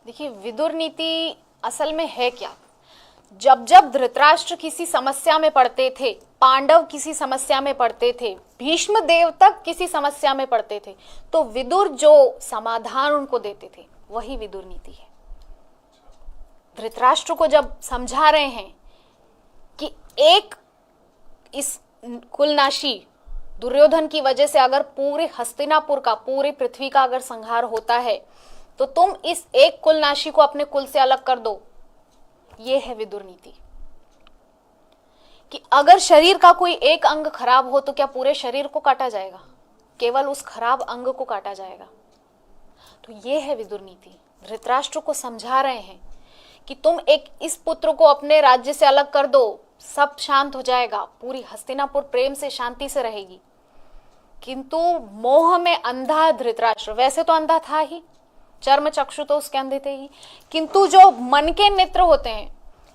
देखिए, विदुर नीति असल में है क्या? जब जब धृतराष्ट्र किसी समस्या में पड़ते थे, पांडव किसी समस्या में पड़ते थे, भीष्म देव तक किसी समस्या में पड़ते थे, तो विदुर जो समाधान उनको देते थे वही विदुर नीति है। धृतराष्ट्र को जब समझा रहे हैं कि एक इस कुलनाशी दुर्योधन की वजह से अगर पूरे हस्तिनापुर का, पूरी पृथ्वी का अगर संहार होता है तो तुम इस एक कुलनाशी को अपने कुल से अलग कर दो। ये है विदुर नीति कि अगर शरीर का कोई एक अंग खराब हो तो क्या पूरे शरीर को काटा जाएगा? केवल उस खराब अंग को काटा जाएगा। तो ये है विदुर नीति। धृतराष्ट्र को समझा रहे हैं कि तुम एक इस पुत्र को अपने राज्य से अलग कर दो, सब शांत हो जाएगा, पूरी हस्तिनापुर प्रेम से, शांति से रहेगी। किंतु मोह में अंधा धृतराष्ट्र, वैसे तो अंधा था ही, चर्म चक्षु तो उसके अंधे थे ही, किंतु जो मन के नेत्र होते हैं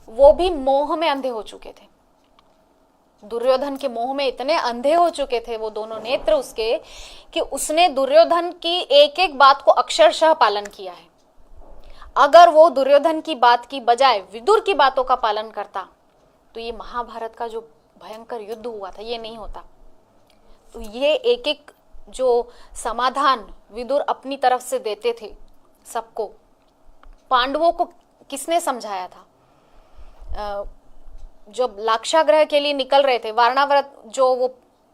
वो भी मोह में अंधे हो चुके थे। दुर्योधन के मोह में इतने अंधे हो चुके थे वो दोनों नेत्र उसके, कि उसने दुर्योधन की एक एक बात को अक्षरशः पालन किया है। अगर वो दुर्योधन की बात की बजाय विदुर की बातों का पालन करता तो ये महाभारत का जो भयंकर युद्ध हुआ था ये नहीं होता। तो ये एक एक जो समाधान विदुर अपनी तरफ से देते थे सबको, पांडवों को किसने समझाया था? जब लाक्षागृह के लिए निकल रहे थे, वारणावत जो वो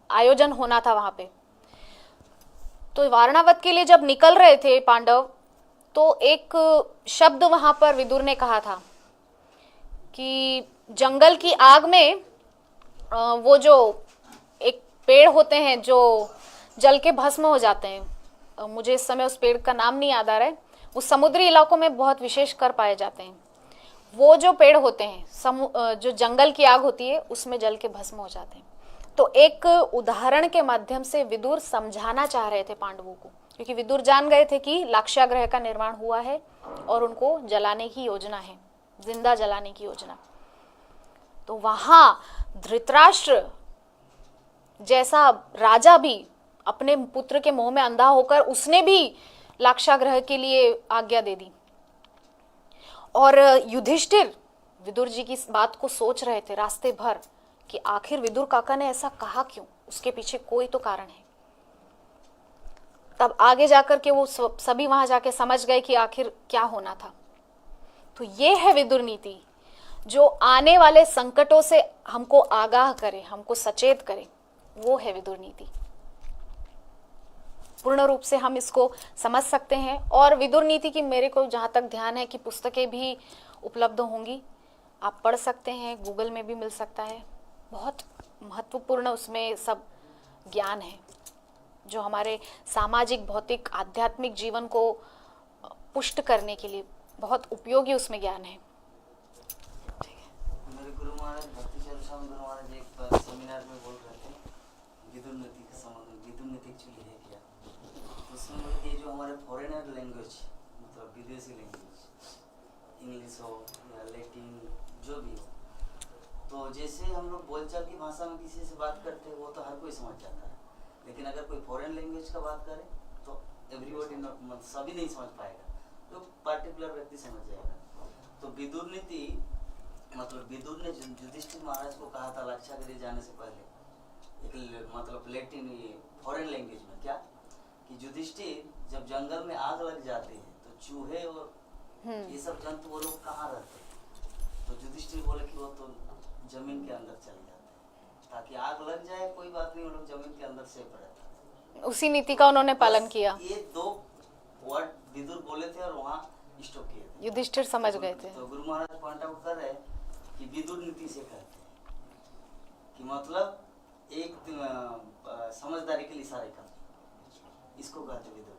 आयोजन होना था वहां पे, तो वारणावत के लिए जब निकल रहे थे पांडव, तो एक शब्द वहां पर विदुर ने कहा था कि जंगल की आग में वो जो एक पेड़ होते हैं जो जल के भस्म हो जाते हैं, मुझे इस समय उस पेड़ का नाम नहीं याद आ रहा है, वो समुद्री इलाकों में बहुत विशेष कर पाए जाते हैं। वो जो पेड़ होते हैं, जो जंगल की आग होती है, उसमें जल के भस्म हो जाते हैं। तो एक उदाहरण के माध्यम से विदुर समझाना चाह रहे थे पांडवों को, क्योंकि विदुर जान गए थे कि लाक्षागृह का निर्माण हुआ है और उनको जलाने की योजना है, जिंदा जलाने की योजना। तो वहां धृतराष्ट्र जैसा राजा भी अपने पुत्र के मोह में अंधा होकर उसने भी लाक्षागृह के लिए आज्ञा दे दी। और युधिष्ठिर विदुर जी की बात को सोच रहे थे रास्ते भर कि आखिर विदुर काका ने ऐसा कहा क्यों, उसके पीछे कोई तो कारण है। तब आगे जाकर के वो सभी वहां जाके समझ गए कि आखिर क्या होना था। तो ये है विदुर नीति, जो आने वाले संकटों से हमको आगाह करे, हमको सचेत करे, वो है विदुर नीति। पूर्ण रूप से हम इसको समझ सकते हैं। और विदुर नीति की मेरे को जहाँ तक ध्यान है कि पुस्तकें भी उपलब्ध होंगी, आप पढ़ सकते हैं, गूगल में भी मिल सकता है। बहुत महत्वपूर्ण उसमें सब ज्ञान है जो हमारे सामाजिक, भौतिक, आध्यात्मिक जीवन को पुष्ट करने के लिए बहुत उपयोगी उसमें ज्ञान है। मेरे गुरु महाराज भक्तिचरण स्वामी गुरु महाराज एक सेमिनार में बोल रहे थे विदुर नीति के संबंध, विदुर नीति एक्चुअली है क्या। उसमें बोले ये जो हमारे फॉरेनर लैंग्वेज, मतलब विदेशी लैंग्वेज, इंग्लिश हो या लैटिन जो भी हो, तो जैसे हम लोग बोलचाल की भाषा में किसी से बात करते हैं वो तो हर कोई समझ जाता है, लेकिन अगर कोई फॉरेन लैंग्वेज का बात करे तो एवरीबॉडी, सभी नहीं समझ पाएगा, तो पार्टिकुलर व्यक्ति समझ जाएगा। तो विदुर नीति मतलब विदुर ने युधिष्ठिर महाराज को कहा था लाक्षागृह जाने से पहले, एक मतलब लैटिन फॉरेन लैंग्वेज में क्या, कि युधिष्ठिर जब जंगल में आग लग जाती है तो चूहे और ये सब जंतु वो लोग कहाँ रहते हैं, तो युधिष्ठिर बोले कि वो तो जमीन के अंदर चले जाते हैं, ताकि आग लग जाए कोई बात नहीं, वो लोग जमीन के अंदर सेफ रहते हैं। उसी नीति का उन्होंने पालन किया। ये दो वर्ड विदुर बोले थे और वहाँ स्टॉप किए थे, युधिष्ठिर समझ गए थे। तो गुरु महाराज पॉइंट आउट कर रहे कि विदुर नीति से कहते हैं कि मतलब एक समझदारी के लिए इशारे का, इसको कहते विदुर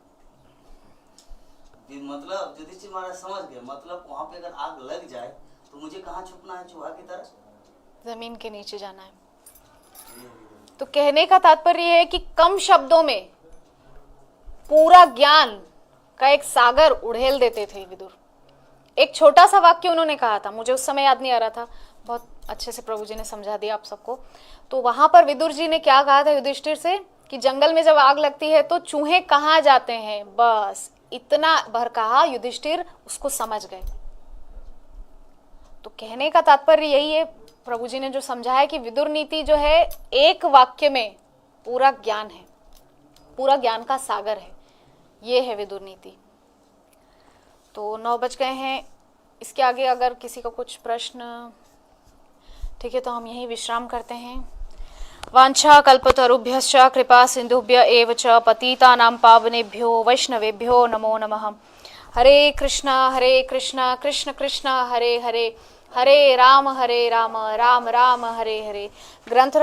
नीति। मतलब युधिष्ठिर महाराज समझ गए, मतलब वहां पे अगर आग लग जाए तो मुझे कहाँ छुपना है, चूहा की तरह जमीन के नीचे जाना है। तो कहने का तात्पर्य है कि कम शब्दों में पूरा ज्ञान का एक सागर उड़ेल देते थे विदुर। एक छोटा सा वाक्य उन्होंने कहा था, मुझे उस समय याद नहीं आ रहा था, बहुत अच्छे से प्रभु जी ने समझा दिया आप सबको। तो वहां पर विदुर जी ने क्या कहा था युधिष्ठिर से कि जंगल में जब आग लगती है तो चूहे कहाँ जाते हैं, बस इतना भर कहा युधिष्ठिर उसको समझ गए। तो कहने का तात्पर्य यही है, प्रभु जी ने जो समझाया कि विदुर नीति जो है एक वाक्य में पूरा ज्ञान है, पूरा ज्ञान का सागर है, ये है विदुर नीति। तो 9 बज गए हैं। इसके आगे अगर किसी को कुछ प्रश्न, ठीक है, तो हम यही विश्राम करते हैं। वांछा कल्पतरुभ्यश्च कृपा सिंधुभ्य एव च पतितानां पावनेभ्यो वैष्णवेभ्यो नमो नमः। हरे कृष्णा कृष्ण कृष्ण हरे हरे, हरे राम राम राम हरे हरे। ग्रंथ